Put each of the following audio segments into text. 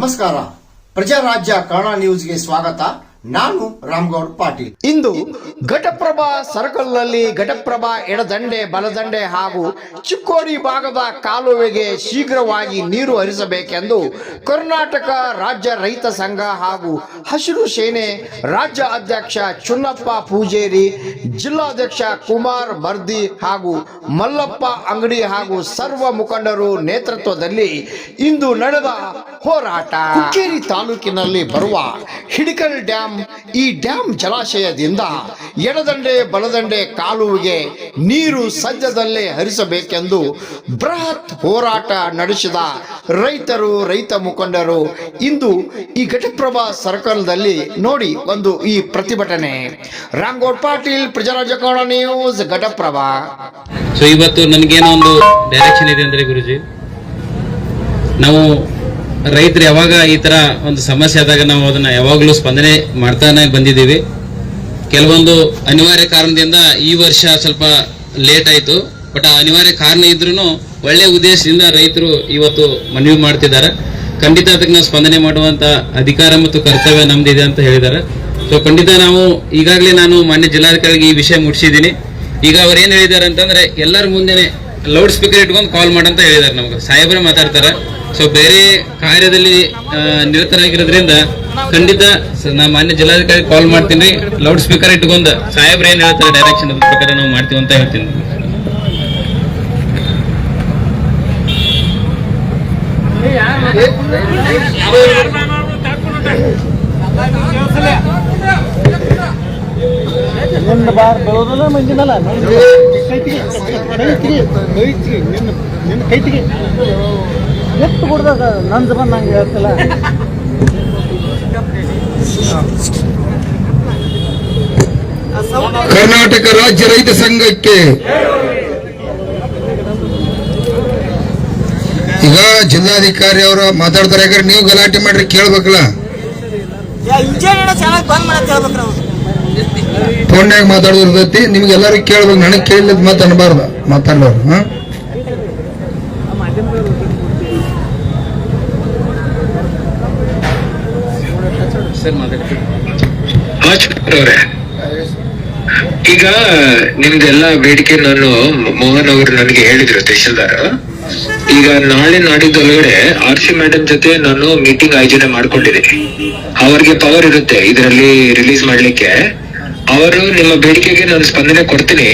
ನಮಸ್ಕಾರ. ಪ್ರಜಾರಾಜ್ಯ ಕನ್ನಡ ನ್ಯೂಸ್ಗೆ ಸ್ವಾಗತ. ನಾನು ರಾಮಗೌಡ ಪಾಟೀಲ್. ಇಂದು ಘಟಪ್ರಭಾ ಸರ್ಕಲ್ನಲ್ಲಿ ಘಟಪ್ರಭಾ ಎಡದಂಡೆ ಬಲದಂಡೆ ಹಾಗೂ ಚಿಕ್ಕೋಡಿ ಭಾಗದ ಕಾಲುವೆಗೆ ಶೀಘ್ರವಾಗಿ ನೀರು ಹರಿಸಬೇಕೆಂದು ಕರ್ನಾಟಕ ರಾಜ್ಯ ರೈತ ಸಂಘ ಹಾಗೂ ಹಸಿರು ಸೇನೆ ರಾಜ್ಯ ಅಧ್ಯಕ್ಷ ಚುನ್ನಪ್ಪ ಪೂಜೇರಿ, ಜಿಲ್ಲಾಧ್ಯಕ್ಷ ಕುಮಾರ್ ಮರ್ದಿ ಹಾಗೂ ಮಲ್ಲಪ್ಪ ಅಂಗಡಿ ಹಾಗೂ ಸರ್ವ ಮುಖಂಡರು ನೇತೃತ್ವದಲ್ಲಿ ಇಂದು ನಡೆದ ಹೋರಾಟ. ಹುಕ್ಕೇರಿ ತಾಲೂಕಿನಲ್ಲಿ ಬರುವ ಹಿಡಕಲ್ ಡ್ಯಾಂ, ಈ ಡ್ಯಾಂ ಜಲಾಶಯದಿಂದ ಎಡದಂಡೆ ಬಲದಂಡೆ ಕಾಲುವೆಗೆ ನೀರು ಸದ್ಯದಲ್ಲೇ ಹರಿಸಬೇಕೆಂದು ಬೃಹತ್ ಹೋರಾಟ ನಡೆಸಿದ ರೈತರು, ರೈತ ಮುಖಂಡರು ಇಂದು ಈ ಘಟಪ್ರಭಾ ಸರ್ಕಲ್ದಲ್ಲಿ ನೋಡಿ ಒಂದು ಈ ಪ್ರತಿಭಟನೆ. ರಾಮಗೌಡ ಪಾಟೀಲ್, ಪ್ರಜಾರಾಜ್ಯ ಕನ್ನಡ ನ್ಯೂಸ್, ಘಟಪ್ರಭಾ. ಸೊ ಇವತ್ತು ನನಗೇನೋ ಒಂದು ಡೈರೆಕ್ಷನ್ ಇದೆ ಅಂದ್ರೆ ಗುರುಜಿ, ನಾವು ರೈತರು ಯಾವಾಗ ಈ ತರ ಒಂದು ಸಮಸ್ಯೆ ಆದಾಗ ನಾವು ಅದನ್ನ ಯಾವಾಗಲೂ ಸ್ಪಂದನೆ ಮಾಡ್ತಾನೆ ಬಂದಿದ್ದೀವಿ. ಕೆಲವೊಂದು ಅನಿವಾರ್ಯ ಕಾರಣದಿಂದ ಈ ವರ್ಷ ಸ್ವಲ್ಪ ಲೇಟ್ ಆಯ್ತು, ಬಟ್ ಆ ಅನಿವಾರ್ಯ ಕಾರಣ ಇದ್ರೂ ಒಳ್ಳೆ ಉದ್ದೇಶದಿಂದ ರೈತರು ಇವತ್ತು ಮನವಿ ಮಾಡ್ತಿದ್ದಾರೆ. ಖಂಡಿತ ಅದಕ್ಕೆ ನಾವು ಸ್ಪಂದನೆ ಮಾಡುವಂತ ಅಧಿಕಾರ ಮತ್ತು ಕರ್ತವ್ಯ ನಮ್ದಿದೆ ಅಂತ ಹೇಳಿದ್ದಾರೆ. ಸೊ ಖಂಡಿತ ನಾವು ಈಗಾಗಲೇ ನಾನು ಮಾನ್ಯ ಜಿಲ್ಲಾಧಿಕಾರಿಗೆ ಈ ವಿಷಯ ಮುಟ್ಟಿಸಿದ್ದೀನಿ. ಈಗ ಅವ್ರು ಏನ್ ಹೇಳಿದ್ದಾರೆ ಅಂತಂದ್ರೆ ಎಲ್ಲರ ಮುಂದೆನೆ ಲೌಡ್ ಸ್ಪೀಕರ್ ಇಟ್ಕೊಂಡು ಕಾಲ್ ಮಾಡಂತ ಹೇಳಿದ್ದಾರೆ. ನಮ್ಗೆ ಸಾಹೇಬ್ರೆ ಮಾತಾಡ್ತಾರೆ. ಸೊ ಬೇರೆ ಕಾರ್ಯದಲ್ಲಿ ನಿರತರಾಗಿರೋದ್ರಿಂದ ಖಂಡಿತ ನಾ ಮಾನ್ಯ ಜಿಲ್ಲಾಧಿಕಾರಿ ಕಾಲ್ ಮಾಡ್ತೀನಿ, ಲೌಡ್ ಸ್ಪೀಕರ್ ಇಟ್ಕೊಂಡು ಸಾಹೇಬ್ರು ಏನ್ ಹೇಳ್ತಾರೆ ಡೈರೆಕ್ಷನ್ ಅದ್ರ ಪ್ರಕಾರ ನಾವು ಮಾಡ್ತೀವಿ ಅಂತ ಹೇಳ್ತೀನಿ. ಎಷ್ಟು ಕೊಡ್ದಾಗ ನಂದು ಬಂದು ನಂಗೆ ಹೇಳ್ತಿಲ್ಲ. ಕರ್ನಾಟಕ ರಾಜ್ಯ ರೈತ ಸಂಘಕ್ಕೆ ಈಗ ಜಿಲ್ಲಾಧಿಕಾರಿ ಅವರ ಮಾತಾಡ್ತಾರೆ. ಯಾಕಂದ್ರೆ ನೀವು ಗಲಾಟೆ ಮಾಡ್ರಿ ಕೇಳ್ಬೇಕಲ್ಲ, ಫೋನ್ಯಾಗ ಮಾತಾಡೋದಿರ್ತೈತಿ, ನಿಮ್ಗೆಲ್ಲರಿಗೂ ಕೇಳ್ಬೇಕು. ನನಗೆ ಕೇಳಿದ್ ಮಾತಾಡಬಾರ್ದು, ಮಾತಾಡೋರು. ಈಗ ನಿಮ್ದೆಲ್ಲ ಬೇಡಿಕೆ ನಾನು ಮೋಹನ್ ಅವರು ನನಗೆ ಹೇಳಿದ್ರು ತಹಶೀಲ್ದಾರ್. ಈಗ ನಾಳೆ ನಾಡಿದ್ದೊಳಗಡೆ RC ಮೇಡಮ್ ಜೊತೆ ನಾನು ಮೀಟಿಂಗ್ ಆಯೋಜನೆ ಮಾಡ್ಕೊಂಡಿದ್ದೀನಿ. ಅವ್ರಿಗೆ ಪವರ್ ಇರುತ್ತೆ ಇದರಲ್ಲಿ ರಿಲೀಸ್ ಮಾಡ್ಲಿಕ್ಕೆ. ಅವರು ನಿಮ್ಮ ಬೇಡಿಕೆಗೆ ನಾನು ಸ್ಪಂದನೆ ಕೊಡ್ತೀನಿ.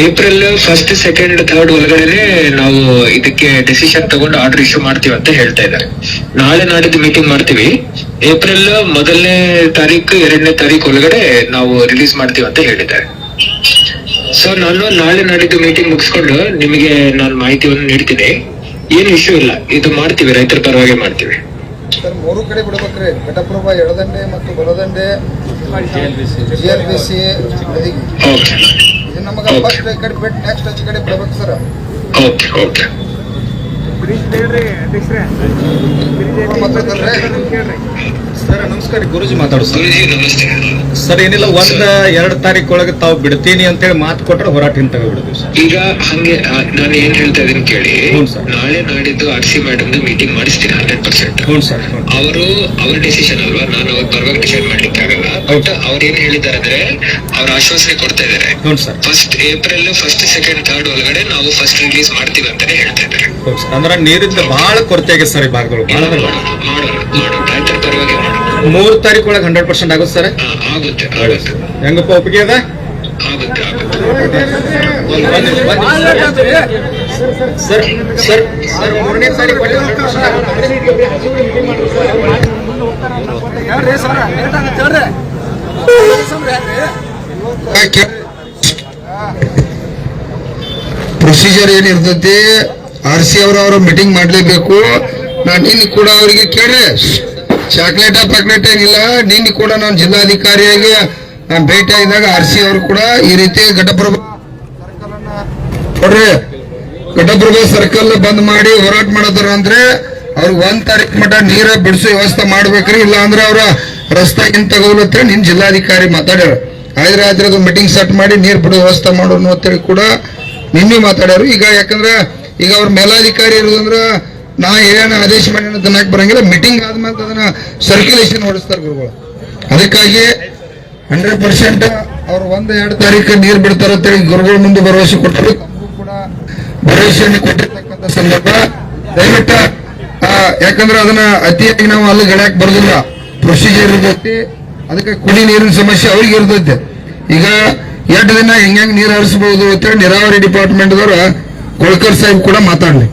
ಏಪ್ರಿಲ್ 1, 2, 3 ಒಳಗಡೆ ನಾವು ಇದಕ್ಕೆ ಡಿಸಿಷನ್ ತಗೊಂಡು ಆರ್ಡರ್ ಇಶ್ಯೂ ಮಾಡ್ತೀವಿ ಅಂತ ಹೇಳ್ತಾ ಇದ್ದಾರೆ. ನಾಳೆ ನಾಡಿದ್ದು ಮೀಟಿಂಗ್ ಮಾಡ್ತೀವಿ. ಏಪ್ರಿಲ್ 1ನೇ ತಾರೀಕು 2ನೇ ತಾರೀಕು ಒಳಗಡೆ ನಾವು ರಿಲೀಸ್ ಮಾಡ್ತೀವಿ ಅಂತ ಹೇಳಿದ್ದಾರೆ. ಸೊ ನಾನು ನಾಳೆ ನಾಡಿದ್ದು ಮೀಟಿಂಗ್ ಮುಗಿಸ್ಕೊಂಡು ನಿಮಗೆ ನಾನು ಮಾಹಿತಿಯನ್ನು ನೀಡ್ತೀನಿ. ಏನು ಇಶ್ಯೂ ಇಲ್ಲ, ಇದು ಮಾಡ್ತೀವಿ, ರೈತರ ಪರವಾಗಿ ಮಾಡ್ತೀವಿ. ಮೂರು ಕಡೆ ಬಿಡ್ಬೇಕ್ರಿ, ಘಟಪ್ರಭಾ ಎಡದಂಡೆ ಮತ್ತು ಬಲದಂಡೆ, GLBC ನಮಗೆ ಫಸ್ಟ್ ಈ ಕಡೆ ಬಿಟ್ಟು ನೆಕ್ಸ್ಟ್ ಈ ಕಡೆ ಬಿಡ್ಬೇಕು ಸರ್. ಓಕೆ ಓಕೆ ಸರ್ ನಮಸ್ಕಾರ, ಗುರುಜಿ ಮಾತಾಡೋದು. ಗುರುಜಿ ನಮಸ್ತೆ ಸರ್ ಏನಿಲ್ಲ, 1-2 ತಾರೀಕು ಒಳಗೆ ತಾವು ಬಿಡ್ತೀನಿ ಅಂತೇಳಿ ಮಾತು ಕೊಟ್ಟರೆ ಹೋರಾಟ ಹಿಂತಾಗ್ಬಿಡುದು ಸರ್. ಈಗ ಹಂಗೆ ನಾನು ಏನ್ ಹೇಳ್ತಾ ಇದೀನಿ ಕೇಳಿ. ನಾಳೆ ನಾಡಿದ್ದು RC ಮೇಡಮ್ ಮೀಟಿಂಗ್ ಮಾಡಿಸ್ತೀನಿ 100%. ಹ್ಞೂ ಸರ್. ಅವರು ಅವ್ರ ಡಿಸಿಷನ್ ಅಲ್ವಾ, ನಾನು ಅವ್ರ ಪರವಾಗಿ ಡಿಸೈಡ್ ಮಾಡ್ಲಿಕ್ಕೆ ಆಗಲ್ಲ. ಬಟ್ ಅವ್ರು ಏನ್ ಹೇಳಿದ್ದಾರೆ ಅಂದ್ರೆ ಅವ್ರ ಆಶ್ವಾಸನೆ ಕೊಡ್ತಾ ಇದಾರೆ. ಹ್ಞೂ ಸರ್. ಏಪ್ರಿಲ್ 1, 2, 3 ಒಳಗಡೆ ನಾವು ಫಸ್ಟ್ ರಿಲೀಸ್ ಮಾಡ್ತೀವಿ ಅಂತಾನೆ ಹೇಳ್ತಾ ಇದ್ದಾರೆ. ಅಂದ್ರೆ ನೀರಿದ್ದು ಬಹಳ ಕೊರತೆ ಆಗಿದೆ ಸರ್ ಈ ಭಾಗಗಳು. ಮಾಡೋಣ ರೈತರ ಪರವಾಗಿ ಮಾಡೋಣ. 3 ತಾರೀಕು ಒಳಗೆ 100% ಆಗುತ್ತೆ ಸರ್. ಆಗುತ್ತೆ ಹೆಂಗಪ್ಪ, ಒಪ್ಪಿಗೆ ಅದ? ಆಗುತ್ತೆ ಸರ್ ಸರ್ ಸರ್ 3ನೇ ತಾರೀಕು ಪ್ರೊಸೀಜರ್ ಏನಿರ್ತೈತಿ, RC ಅವರ ಮೀಟಿಂಗ್ ಮಾಡ್ಲೇಬೇಕು. ನಾನು ನಿನ್ನೆ ಕೂಡ ಅವರಿಗೆ ಕೇಳ್ರೆ ಚಾಕ್ಲೇಟ್ ಏನಿಲ್ಲ. ನಿನ್ನೆ ಕೂಡ ನಾನು ಜಿಲ್ಲಾಧಿಕಾರಿಯಾಗಿ ನಾನು ಭೇಟಿ ಆಗಿದಾಗ RC ಅವರು ಕೂಡ ಈ ರೀತಿ ಘಟಪ್ರಭಾ ಸರ್ಕಲ್ ಬಂದ್ ಮಾಡಿ ಹೋರಾಟ ಮಾಡತಾರ ಅಂದ್ರೆ ಅವ್ರು 1 ತಾರೀಕು ಮಟ್ಟ ನೀರ ಬಿಡಿಸೋ ವ್ಯವಸ್ಥೆ ಮಾಡ್ಬೇಕ್ರಿ. ಇಲ್ಲ ಅಂದ್ರೆ ಅವ್ರ ರಸ್ತೆಗಿಂತ ತಗೋಲತ್ತ ನಿನ್ ಜಿಲ್ಲಾಧಿಕಾರಿ ಮಾತಾಡ್ಯಾರ. ಆದ್ರೆ ಅದು ಮೀಟಿಂಗ್ ಸೆಟ್ ಮಾಡಿ ನೀರ್ ಬಿಡೋ ವ್ಯವಸ್ಥೆ ಮಾಡೋನು ಅಂತೇಳಿ ಕೂಡ ನಿನ್ನೆ ಮಾತಾಡ್ಯಾರು. ಈಗ ಯಾಕಂದ್ರೆ ಈಗ ಅವ್ರ ಮೇಲಾಧಿಕಾರಿ ಇರೋದಂದ್ರ ನಾ ಏನ ಆದೇಶ ಮಾಡಿ ತನಕ ಬರಂಗಿಲ್ಲ. ಮೀಟಿಂಗ್ ಆದ್ಮೇಲೆ ಅದನ್ನ ಸರ್ಕ್ಯುಲೇಷನ್ ಹೊಡಿಸ್ತಾರೆ ಗುರುಗಳು. ಅದಕ್ಕಾಗಿ 100% ಅವ್ರು 1-2 ತಾರೀಕು ನೀರು ಬಿಡ್ತಾರ ಅಂತೇಳಿ ಗುರುಗಳ ಮುಂದೆ ಭರವಸೆ ಕೊಟ್ಟರು. ತಮಗೂ ಕೂಡ ಭರವಸೆಯನ್ನು ಕೊಟ್ಟಿರ್ತಕ್ಕಂಥ ಸಂದರ್ಭ. ದಯವಿಟ್ಟು ಯಾಕಂದ್ರೆ ಅದನ್ನ ಅತಿಯಾಗಿ ನಾವು ಅಲ್ಲಿ ಗಡ್ಯಾಕ್ ಬರೋದಿಲ್ಲ. ಪ್ರೊಸೀಜರ್ ಇರ್ತೈತಿ. ಅದಕ್ಕೆ ಕುಡಿ ನೀರಿನ ಸಮಸ್ಯೆ ಅವ್ರಿಗೆ ಇರ್ತೈತೆ. ಈಗ 2 ದಿನ ಹೆಂಗ್ ನೀರು ಹರಿಸಬಹುದು ಅಂತೇಳಿ ನೀರಾವರಿ ಡಿಪಾರ್ಟ್ಮೆಂಟ್ ದವರ ಕೊಳ್ಕರ್ ಸಾಹೇಬ್ ಕೂಡ ಮಾತಾಡ್ಲಿ.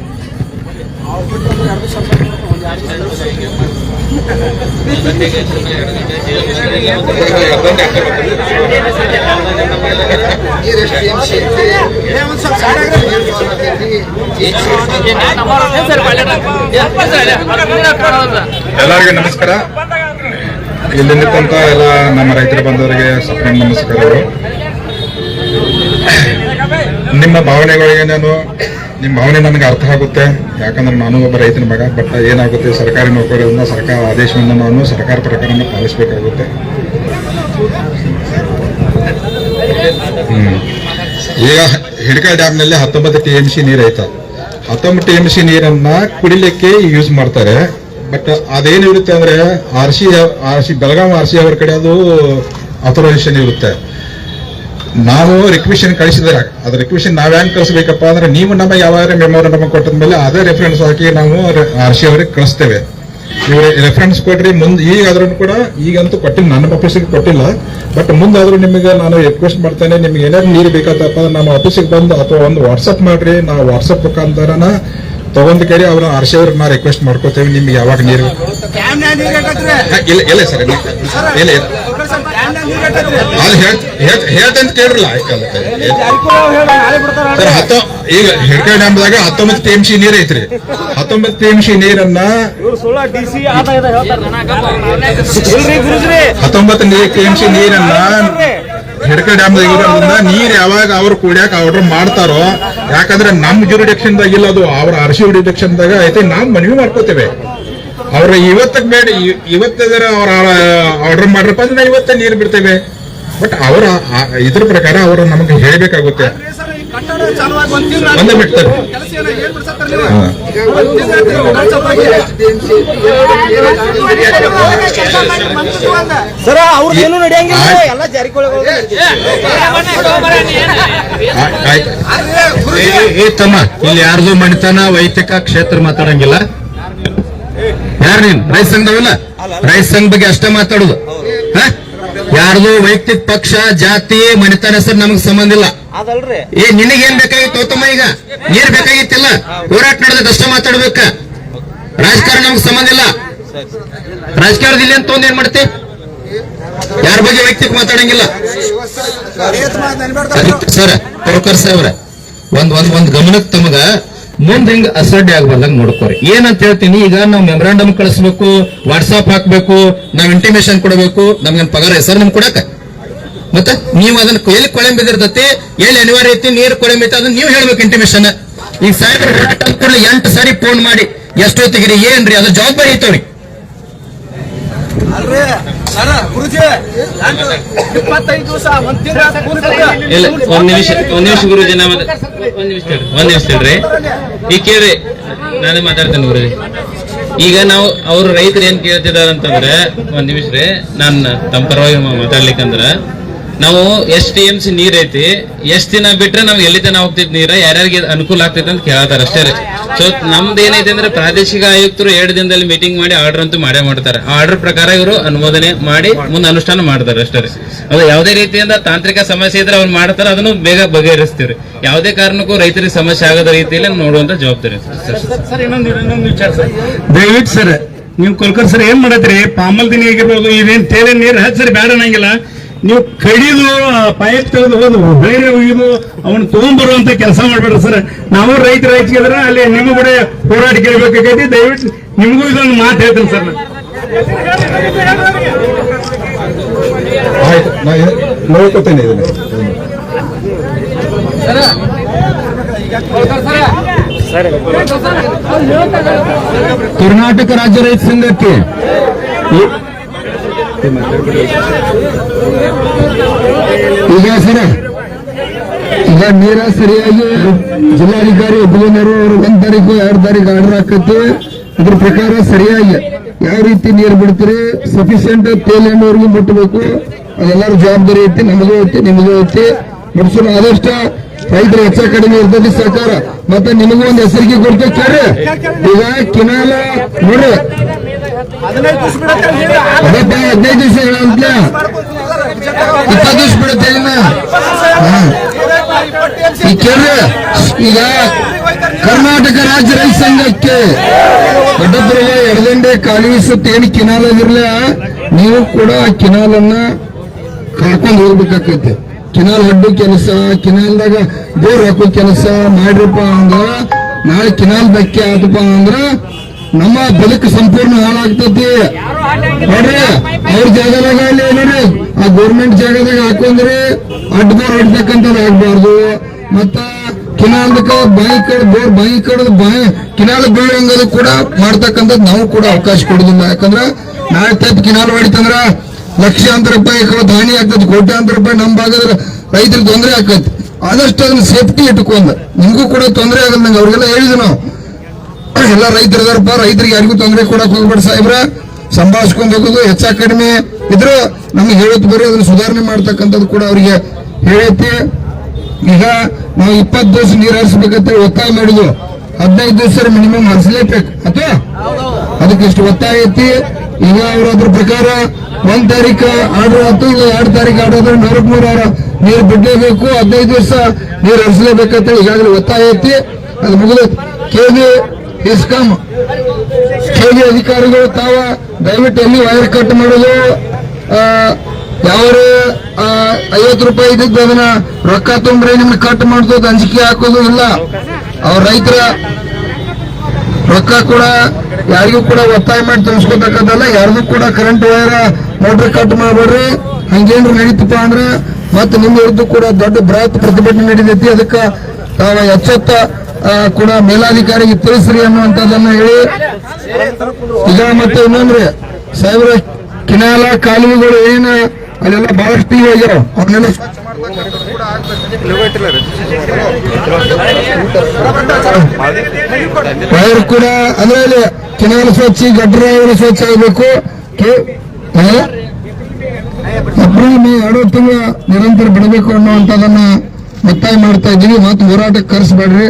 ಎಲ್ಲರಿಗೂ ನಮಸ್ಕಾರ. ಇಲ್ಲಿ ನಿಂತಂತ ಎಲ್ಲ ನಮ್ಮ ರೈತರ ಬಂಧುವರಿಗೆ ಸಪ್ರೇಟ್ ನಮಸ್ಕಾರಗಳು. ನಿಮ್ಮ ಭಾವನೆಗಳಿಗೆ ನಿಮ್ಮ ಭಾವನೆ ನನಗೆ ಅರ್ಥ ಆಗುತ್ತೆ. ಯಾಕಂದ್ರೆ ನಾನು ಒಬ್ಬ ರೈತನ ಮಗ. ಬಟ್ ಏನಾಗುತ್ತೆ, ಸರ್ಕಾರಿ ನೌಕರರಿಂದ ಸರ್ಕಾರ ಆದೇಶವನ್ನು ನಾನು ಸರ್ಕಾರ ಪ್ರಕಾರನ ಪಾಲಿಸಬೇಕಾಗುತ್ತೆ. ಈಗ ಹಿಡಕಲ್ ಡ್ಯಾಮ್ನಲ್ಲಿ 19 TMC ನೀರು ಐತೆ. 19 TMC ನೀರನ್ನ ಕುಡಿಲಿಕ್ಕೆ ಯೂಸ್ ಮಾಡ್ತಾರೆ. ಬಟ್ ಅದೇನಿರುತ್ತೆ ಅಂದ್ರೆ ಆರ್ ಸಿ ಬೆಳಗಾವಿ RC ಅವ್ರ ಕಡೆ ಅದು ಅಥರೈಸೇಷನ್ ಇರುತ್ತೆ. ನಾವು ರಿಕ್ವೆಷನ್ ಕಳಿಸಿದ್ರೆ ಅದ್ರ ರಿಕ್ವೆಷನ್ ನಾವ್ ಹೆಂಗ್ ಕಳಿಸ್ಬೇಕಪ್ಪ ಅಂದ್ರೆ, ನೀವು ನಮಗೆ ಯಾವಾಗ ಮೆಮೊರಂಡಮ್ ಕೊಟ್ಟದ ಮೇಲೆ ಅದೇ ರೆಫರೆನ್ಸ್ ಹಾಕಿ ನಾವು RC ಅವರಿಗೆ ಕಳಿಸ್ತೇವೆ. ನೀವು ರೆಫರೆನ್ಸ್ ಕೊಟ್ರಿ ಮುಂದೆ. ಈಗಾದ್ರೂ ಕೂಡ ಈಗಂತೂ ಕೊಟ್ಟಿಲ್ಲ, ನನ್ನ ಆಫೀಸಿಗೆ ಕೊಟ್ಟಿಲ್ಲ. ಬಟ್ ಮುಂದಾದ್ರೂ ನಿಮಗೆ ನಾನು ರಿಕ್ವೆಸ್ಟ್ ಮಾಡ್ತೇನೆ, ನಿಮ್ಗೆ ಏನಾದ್ರು ನೀರು ಬೇಕಾದಪ್ಪ ನಮ್ಮ ಆಫೀಸಿಗೆ ಬಂದು ಅಥವಾ ಒಂದು ವಾಟ್ಸಪ್ ಮಾಡ್ರಿ. ನಾವು ವಾಟ್ಸಪ್ ಮುಖಾಂತರನ ತಗೊಂಡ್ ಕೇಳಿ ಅವ್ರ RC ಅವ್ರಿಗೆ ನಾ ರಿಕ್ವೆಸ್ಟ್ ಮಾಡ್ಕೋತೇವೆ. ನಿಮ್ಗೆ ಯಾವಾಗ ನೀರು ಇಲ್ಲ ಸರ್, ಇಲ್ಲ ಹೇಳ್ತಂತ ಕೇಳ್ರಲ್ಲ. ಸರ್ ಈಗ ಹಿಡ್ಕಲ್ ಡ್ಯಾಮ್ದಾಗ 19 TMC ನೀರ್ ಐತ್ರಿ. 19 TMC ನೀರನ್ನ 19 TMC ನೀರನ್ನ ಹಿಡ್ಕಲ್ ಡ್ಯಾಮ್ದಾಗ ಇರೋದ್ರಿಂದ ನೀರ್ ಯಾವಾಗ ಅವ್ರು ಕುಡಿಯಾಕ ಆರ್ಡರ್ ಮಾಡ್ತಾರೋ, ಯಾಕಂದ್ರೆ ನಮ್ ಜುರಿಡಿಕ್ಷನ್ ದಾಗ ಇಲ್ಲ, ಅದು ಅವ್ರ RC ಜುರಿಡಿಕ್ಷನ್ ದಾಗ ಐತೆ. ನಾವು ಮನವಿ ಮಾಡ್ಕೋತೇವೆ. ಅವ್ರ ಇವತ್ತಕ್ ಬೇಡ, ಇವತ್ತದರ ಅವ್ರ ಆರ್ಡರ್ ಮಾಡ್ರಪ್ಪ ಅಂದ್ರೆ ನಾವು ಇವತ್ತೇ ನೀರು ಬಿಡ್ತೇವೆ. ಬಟ್ ಅವರ ಇದ್ರ ಪ್ರಕಾರ ಅವರು ನಮಗೆ ಹೇಳಬೇಕಾಗುತ್ತೆ. ಒಂದೇ ಬಿಡ್ತಾರೆ. ಸರ್ ಅವ್ರದ್ದೇನು ನಡೆಯಂಗಿಲ್ಲ, ಎಲ್ಲ ಜಾರಿಕೊಳ್ಳಿ. ತಮ್ಮ ಇಲ್ಲಿ ಯಾರ್ದು ಮಣಿತನ ವೈಯಕ್ತಿಕ ಕ್ಷೇತ್ರ ಮಾತಾಡಂಗಿಲ್ಲ. ಯಾರು ನೀನ್ ರೈತ ಸಂಘದವಲ್ಲ? ರೈತ ಸಂಘ ಬಗ್ಗೆ ಅಷ್ಟೇ ಮಾತಾಡುದು. ಯಾರ್ದು ವೈಯಕ್ತಿಕ ಪಕ್ಷ ಜಾತಿ ಮಣಿತನ ಹೆಸರು ನಮಗ್ ಸಂಬಂಧ ಇಲ್ಲ. ನಿನಗೇನ್ ಬೇಕಾಗಿತ್ತು ತಮ್ಮ? ಈಗ ನೀರ್ ಬೇಕಾಗಿತ್ತಿಲ್ಲ, ಹೋರಾಟ ನಡೆದ ಅಷ್ಟೇ ಮಾತಾಡ್ಬೇಕ. ರಾಜಕಾರಣ ನಮಗ್ ಸಂಬಂಧ ಇಲ್ಲ. ರಾಜಕಾರಣದಲ್ಲಿ ಅಂತ ಒಂದ್ ಏನ್ ಮಾಡ್ತಿ? ಯಾರ ಬಗ್ಗೆ ವೈಯಕ್ತಿಕ ಮಾತಾಡಂಗಿಲ್ಲ. ಸರ್ ಕೊಳ್ಕರ್ ಸಾಹೇಬ್ರ ಒಂದ್ ಗಮನಕ್ಕೆ ತಮಗ ಮುಂದ್ ಹಿಂಗ್ ಅಸಡ್ಡೆ ಆಗ್ಬಾರ್ದಂಗ್ ನೋಡ್ಕೋರಿ. ಏನಂತ ಹೇಳ್ತೀನಿ, ಈಗ ನಾವು ಮೆಮೊರಾಂಡಮ್ ಕಳಿಸ್ಬೇಕು, ವಾಟ್ಸಾಪ್ ಹಾಕ್ಬೇಕು, ನಾವ್ ಇಂಟಿಮೇಶನ್ ಕೊಡಬೇಕು. ನಮ್ಗೇನ್ ಪಗಾರ ಸರ್ ನಿಮ್ ಕೊಡಕ? ಮತ್ತೆ ನೀವು ಅದನ್ನ ಎಲ್ಲಿ ಕೊಳೆ ಬಿದ್ದಿರ್ತತಿ, ಎಲ್ಲಿ ಅನಿವಾರ್ಯ ಐತಿ, ನೀರು ಕೊಳೆ ಬಿತ್ತ ಅದನ್ನ ನೀವು ಹೇಳ್ಬೇಕು ಇಂಟಿಮೇಶನ್. ಈಗ ಸಾಹೇಬ್ರ 8 ಸಾರಿ ಫೋನ್ ಮಾಡಿ ಎಷ್ಟೊತ್ತಿಗಿರಿ ಏನ್ರಿ ಅದ್ರ ಜವಾಬ್ದಾರಿ ಐತವ್ರಿ. ಇಲ್ಲ, ಒಂದ್ ನಿಮಿಷ ಗುರುಜಿ, ಒಂದ್ ನಿಮಿಷ ಹೇಳ್ರಿ. ಈಗ ಕೇಳ್ರಿ, ನಾನೇ ಮಾತಾಡ್ತೇನೆ ಗುರುಜಿ. ಈಗ ನಾವು ಅವ್ರ ರೈತರು ಏನ್ ಕೇಳ್ತಿದಾರ ಅಂತಂದ್ರೆ, ಒಂದ್ ನಿಮಿಷ ರೀ, ನಾನು ತಮ್ಮ ಪರವಾಗಿ ಮಾತಾಡ್ಲಿಕ್ಕಂದ್ರ, ನಾವು ಎಷ್ಟು TMC ನೀರ್ ಐತಿ, ಎಷ್ಟ್ ದಿನ ಬಿಟ್ರೆ ನಾವ್ ಎಲ್ಲಿ ತನ ಹೋಗ್ತಿದ್ ನೀರ, ಯಾರ್ಯಾರಿಗೆ ಅನುಕೂಲ ಆಗ್ತೈತೆ ಅಂತ ಕೇಳತಾರ ಅಷ್ಟೇ ರೀ. ಸೊ ನಮ್ದು ಏನೈತೆ ಅಂದ್ರೆ, ಪ್ರಾದೇಶಿಕ ಆಯುಕ್ತರು 2 ದಿನದಲ್ಲಿ ಮೀಟಿಂಗ್ ಮಾಡಿ ಆರ್ಡರ್ ಅಂತೂ ಮಾಡೇ ಮಾಡ್ತಾರೆ. ಆ ಆರ್ಡರ್ ಪ್ರಕಾರ ಇವರು ಅನುಮೋದನೆ ಮಾಡಿ ಮುಂದೆ ಅನುಷ್ಠಾನ ಮಾಡ್ತಾರೆ ಅಷ್ಟೇ ರೀ. ಅದು ಯಾವುದೇ ರೀತಿಯಿಂದ ತಾಂತ್ರಿಕ ಸಮಸ್ಯೆ ಇದ್ರೆ ಅವ್ರು ಮಾಡ್ತಾರೆ, ಅದನ್ನು ಬೇಗ ಬಗೆಹರಿಸ್ತೀವ್ರಿ. ಯಾವುದೇ ಕಾರಣಕ್ಕೂ ರೈತರಿಗೆ ಸಮಸ್ಯೆ ಆಗದ ರೀತಿಯಲ್ಲಿ ನೋಡುವಂತ ಜವಾಬ್ದಾರಿ ಸರ್. ಇನ್ನೊಂದು ವಿಚಾರ ಸರ್, ದಯವಿಟ್ಟು ಸರ್ ನೀವು ಕೊಲ್ಕರ್ ಸರ್ ಏನ್ ಮಾಡತ್ರಿ, ಪಾಮಲ್ ದಿನ ಆಗಿರ್ಬೋದು, ಇದೇನ್ ತೇಲೆ ನೀರು ಹಚ್ಚರಿ ಬೇಡ ಅನ್ನಂಗಿಲ್ಲ. ನೀವು ಕಡಿದು ಪೈಪ್ ತೆಗೆದು ಹೋದು ಬೇರೆ ಒಯ್ದು ಅವನು ತಗೊಂಡ್ಬರುವಂತ ಕೆಲಸ ಮಾಡ್ಬೇಡ್ರಿ ಸರ್. ನಾವು ರೈತರ ಹಚ್ಚಿದ್ರೆ ಅಲ್ಲಿ ನಿಮ್ಮ ಕೂಡ ಹೋರಾಟ ಕೇಳಬೇಕಾಗೈತಿ. ದಯವಿಟ್ಟು ನಿಮಗೂ ಇದೊಂದು ಮಾತು ಹೇಳ್ತೀನಿ ಸರ್. ಆಯ್ತು, ನೋಡ್ಕೊತೇನೆ ಇದನ್ನ. ಕರ್ನಾಟಕ ರಾಜ್ಯ ರೈತ ಸಂಘಕ್ಕೆ ಈಗ ಸರ ಈಗ ನೀರ ಸರಿಯಾಗಿ ಜಿಲ್ಲಾಧಿಕಾರಿ ಒಬ್ಬರು ಅವರು 1 ತಾರೀಕು 2 ತಾರೀಕು ಆರ್ಡರ್ ಹಾಕತ್ತೆ. ಇದ್ರ ಪ್ರಕಾರ ಸರಿಯಾಗಿ ಯಾವ ರೀತಿ ನೀರು ಬಿಡ್ತೀರಿ, ಸಫಿಶಿಯಂಟ್ ತೇಲ್ ಎಣ್ಣೆವರೆಗೂ ಮುಟ್ಟಬೇಕು. ಅದೆಲ್ಲರ ಜವಾಬ್ದಾರಿ ಐತಿ, ನಮಗೂ ಐತಿ, ನಿಮಗೂ ಐತಿ. ಮುಡ್ಸೋಣ ಆದಷ್ಟ ರೈತರು ಹೆಚ್ಚ ಕಡಿಮೆ ಇರ್ತದೆ ಸರ್ಕಾರ. ಮತ್ತೆ ನಿಮಗೂ ಒಂದು ಹೆಸರಿಗೆ ಕೊಡ್ತೇವೆ ಕೇಳ್ರಿ. ಈಗ ಕಿನಾಲ ನೋಡ್ರಿ 15 ದಿವಸ ಹೇಳಂತ 20 ದಿವಸ ಬಿಡುತ್ತೆ ಈಗ ಕೇಳ್ರಿ. ಈಗ ಕರ್ನಾಟಕ ರಾಜ್ಯ ರೈತ ಸಂಘಕ್ಕೆ ದೊಡ್ಡಪುರದ ಎಡದಂಡೆ ಕಾಲುವೆ ಸುತ್ತ ಏನು ಕಿನಾಲ್ ಆಗಿರ್ಲ, ನೀವು ಕೂಡ ಆ ಕಿನಾಲನ್ನ ಕಳ್ಕೊಂಡು ಹೋಗ್ಬೇಕಾಕೈತೆ. ಕಿನಾಲ್ ಹಡ್ಡು ಕೆಲಸ, ಕಿನಾಲ್ದಾಗ ಬೋರ್ ಹಾಕೋ ಕೆಲಸ ಮಾಡ್ರಪ್ಪ ಅಂದ್ರ ನಾಳೆ ಕಿನಾಲ್ ಧಕ್ಕೆ ಆತಪ್ಪ ಅಂದ್ರ ನಮ್ಮ ಬದುಕು ಸಂಪೂರ್ಣ ಹಾಳಾಗ್ತತಿ. ನೋಡ್ರಿ ಅವ್ರ ಜಾಗದಾಗ ಅಲ್ಲಿ ನೋಡ್ರಿ ಆ ಗೌರ್ಮೆಂಟ್ ಜಾಗದಾಗ ಹಾಕೊಂಡ್ರಿ ಅಡ್ಡ ಬೋರ್ ಹೊಡ್ತಕ್ಕಂಥದ್ದು ಆಗ್ಬಾರ್ದು. ಮತ್ತ ಕಿನಾಲ್ದಕ್ಕ ಬಾಯಿ ಕಡೆ ಬೋರ್ ಬಾಯಿ ಕಡೆ ಕಿನಾಲ್ ಬೀಳಂಗದು ಕೂಡ ಮಾಡ್ತಕ್ಕಂಥದ್ದು ನಾವು ಕೂಡ ಅವಕಾಶ ಕೊಡುದಿಲ್ಲ. ಯಾಕಂದ್ರ ನಾಳೆ ತಪ್ಪು ಕಿನಾಲ್ ಹೊಡಿತಂದ್ರ ಲಕ್ಷಾಂತರ ರೂಪಾಯಿ ಹಾನಿ ಆಗ್ತದೆ, ಕೋಟ್ಯಾಂತರ ರೂಪಾಯಿ ನಮ್ಮ ಭಾಗದ ರೈತರಿಗೆ ತೊಂದರೆ ಆಕತಿ. ಆದಷ್ಟು ಅದನ್ನ ಸೇಫ್ಟಿ ಇಟ್ಕೊಂಡ ನಿಮ್ಗೂ ಕೂಡ ತೊಂದರೆ ಆಗಲ್ಲ. ನಂಗೆ ಅವ್ರಿಗೆಲ್ಲ ಹೇಳಿದ್ವಿ ನಾವು, ಎಲ್ಲ ರೈತರದಾರಪ್ಪ, ರೈತರಿಗೆ ಯಾರಿಗೂ ತೊಂದರೆ ಕೊಡಕ್ ಹೋಗ್ಬೇಡ ಸಾಹೇಬ್ರ, ಸಂಭಾಳಿಸ್ಕೊಂಡ್ ಹೋಗೋದು ಹೆಚ್ಚ ಕಡಿಮೆ ಇದ್ರು ನಮ್ಗೆ ಹೇಳತ್ ಬರೀ ಅದನ್ನ ಸುಧಾರಣೆ ಮಾಡ್ತಕ್ಕಂಥದ್ದು ಕೂಡ ಅವ್ರಿಗೆ ಹೇಳೈತಿ. ಈಗ ನಾವು 20 ದಿವಸ ನೀರು ಹರಿಸ್ಬೇಕಂತ ಒತ್ತಾಯ ಮಾಡಿದ್ವು. 15 ದಿವಸ ಮಿನಿಮಮ್ ಹರಿಸಲೇಬೇಕು ಅಥವಾ ಅದಕ್ಕೆ ಇಷ್ಟು ಒತ್ತಾಯ ಐತಿ. ಈಗ ಅವ್ರ ಅದ್ರ ಪ್ರಕಾರ 1 ತಾರೀಕು ಆರ್ಡರ್ ಆಯ್ತು, ಇಲ್ಲ 2 ತಾರೀಕು ಆರ್ಡರ್ ಆದ್ರೆ 103 ನೀರು ಬಿಡ್ಲೇಬೇಕು, 15 ದಿವಸ ನೀರು ಹರಿಸಲೇಬೇಕಂತ ಈಗಾಗಲೇ ಒತ್ತಾಯ ಐತಿ. ಅದು ಮುಗಿದ ಕೆಬಿ ಇಸ್ಕಾಂ ಕೆಬಿ ಅಧಿಕಾರಿಗಳು ತಾವ ದಯವಿಟ್ಟು ಎಲ್ಲಿ ವೈರ್ ಕಟ್ ಮಾಡೋದು, ಯಾವ 50 ರೂಪಾಯಿ ಇದ್ದಿದ್ದು ಅದನ್ನ ರೊಕ್ಕ ತುಂಬ್ರೆ ನಿಮ್ಗೆ ಕಟ್ ಮಾಡೋದು, ಅಂಜಿಕೆ ಹಾಕೋದು ಇಲ್ಲ. ಅವ್ರ ರೈತರ ರೊಕ್ಕ ಕೂಡ ಯಾರಿಗೂ ಕೂಡ ಒತ್ತಾಯ ಮಾಡಿ ತುಂಬಿಸ್ಕೊತಕ್ಕದ್ದಲ್ಲ. ಯಾರಿಗೂ ಕೂಡ ಕರೆಂಟ್ ವೈರ್ ಮೋಟರ್ ಕಟ್ ಮಾಡಬೇಡ್ರಿ. ಹಂಗೇನ್ರು ನಡೀತಪ್ಪ ಅಂದ್ರೆ ಮತ್ತೆ ನಿಮ್ಮ ವಿರುದ್ಧ ಕೂಡ ದೊಡ್ಡ ಬೃಹತ್ ಪ್ರತಿಭಟನೆ ನಡೀತೈತಿ. ಅದಕ್ಕೆ ತಾವು ಎಚ್ಚೆತ್ತ ಕೂಡ ಮೇಲಾಧಿಕಾರಿಗೆ ತಿಳಿಸ್ರಿ ಅನ್ನುವಂಥದ್ದನ್ನ ಹೇಳಿ. ಈಗ ಮತ್ತೆ ಇನ್ನೊಂದ್ರಿ ಸಾಹೇಬ್ರ ಕಿನಾಲ ಕಾಲುವೆಗಳು ಏನ ಅಲ್ಲೆಲ್ಲ ಬಹಳಷ್ಟು ಈಗ ಆಗ್ಯಾರ, ಅವನ್ನೆಲ್ಲ ವೈರ್ ಕೂಡ ಅಂದ್ರೆ ಅಲ್ಲಿ ಕಿನಾಲ ಸ್ವಚ್ಛ, ಗಡ್ರ ಸ್ವಚ್ಛ ಆಗಬೇಕು. ಏಪ್ರಿಲ್ ಮೇ 2 ತಿಂಗಳು ನಿರಂತರ ಬಿಡಬೇಕು ಅನ್ನುವಂಥದ್ದನ್ನ ಒತ್ತಾಯ ಮಾಡ್ತಾ ಇದ್ದೀವಿ. ಮತ್ತೆ ಹೋರಾಟಕ್ಕೆ ಕರೆಸಬೇಡ್ರಿ.